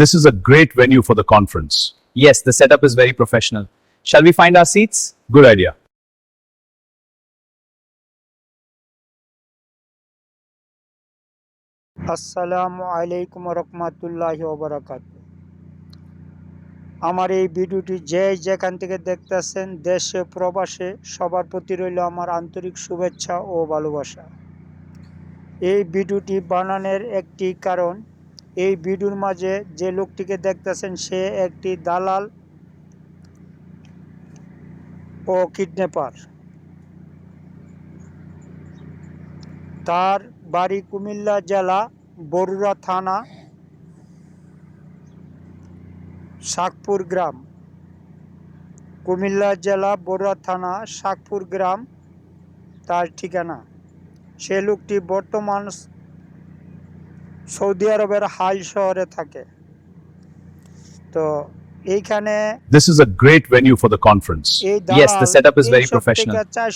This is a great venue for the conference. Yes, the setup is very professional. Shall we find our seats? Good idea. আসসালামু আলাইকুম রহমতুল্লাহি ওবারাকাত। আমার এই ভিডিওটি যেখান থেকে দেখতেছেন, দেশে প্রবাসে, সবার প্রতি রইল আমার আন্তরিক শুভেচ্ছা ও ভালোবাসা। এই ভিডিওটি বানানোর একটি কারণ, এই ভিডিওর মাঝে যে লোকটিকে দেখতেছেন সে একটি দালাল ও কিডন্যাপার। তার বাড়ি কুমিল্লা জেলা বরুড়া থানা শাকপুর গ্রাম। কুমিল্লা জেলা বরুড়া থানা শাকপুর গ্রাম তার ঠিকানা। সে লোকটি বর্তমান সৌদি আরবের হাইল শহরে থাকে। তো এইখানে This is a great venue for the conference. Yes, the setup is very professional.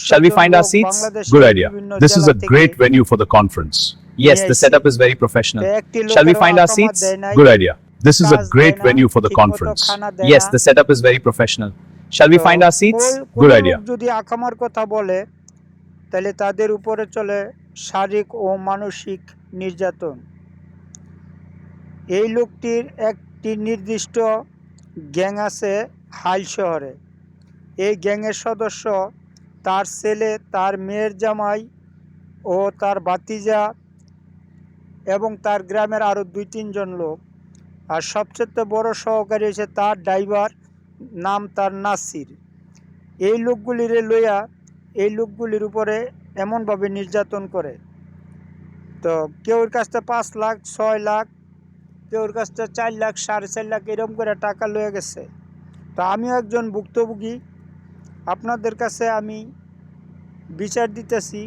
Shall we find our seats? Good idea. This is a great venue for the conference. Yes, the setup is very professional. Shall we find our seats? Good idea. This is a great venue for the conference. Yes, the setup is very professional. Shall we find our seats? Good idea. যদি আকামার কথা বলে তাহলে তাদের উপরে চলে শারীরিক ও মানসিক নির্যাতন। এই লোকটির একটি নির্দিষ্ট গ্যাং আছে হাইল শহরে। এই গ্যাংয়ের সদস্য তার ছেলে, তার মেয়ের জামাই ও তার ভাতিজা এবং তার গ্রামের আরও 2-3 জন লোক। আর সবচেয়ে বড় সহকারী হচ্ছে তার ড্রাইভার, নাম তার নাসির। এই লোকগুলিরে লইয়া এই লোকগুলির উপরে এমনভাবে নির্যাতন করে। তো কেউর কাছ থেকে 5 লাখ, 6 লাখ, কেউর কাছ থেকে 4 লাখ, 4.5 লাখ এরকম করে টাকা লয়ে গেছে। তো আমিও একজন ভুক্তভোগী, আপনাদের কাছে আমি বিচার দিতেছি।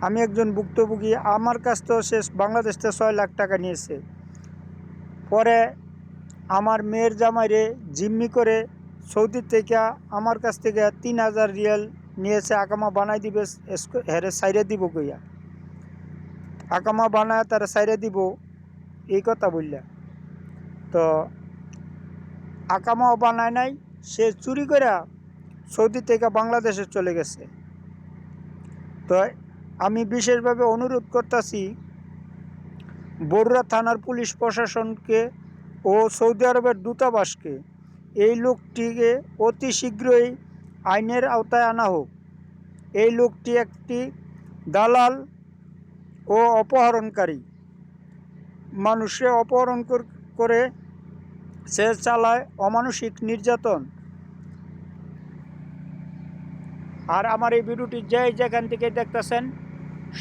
আমি একজন ভুক্তভোগী। আমার কাছ থেকে সে বাংলাদেশ থেকে 6 লাখ টাকা নিয়েছে। পরে আমার মেয়ের জামাইরে জিম্মি করে সৌদি থেকে আমার কাছ থেকে 3000 রিয়াল নিয়েছে। আকামা বানাই দিবে, হেরে সাইরে দিব কইয়া, আকামা বানায় তারা সাইরে দিব এই কথা বললা। তো আকামাও বানায় নাই, সে চুরি করে সৌদি থেকে বাংলাদেশে চলে গেছে। তো আমি বিশেষভাবে অনুরোধ করতেছি বরুড়া থানার পুলিশ প্রশাসনকে ও সৌদি আরবের দূতাবাসকে এই লোকটিকে অতি শীঘ্রই আইনের আওতায় আনা হোক। এই লোকটি একটি দালাল ও অপহরণকারী। মানুষে অপহরণ করে সে চালায় অমানসিক নির্যাতন। আর আমার এই ভিডিওটি যেখান থেকে দেখতেছেন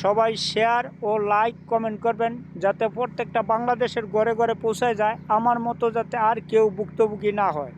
সবাই শেয়ার ও লাইক কমেন্ট করবেন, যাতে প্রত্যেকটা বাংলাদেশের ঘরে ঘরে পৌঁছায় যায়, আমার মতো যাতে আর কেউ ভুক্তভোগী না হয়।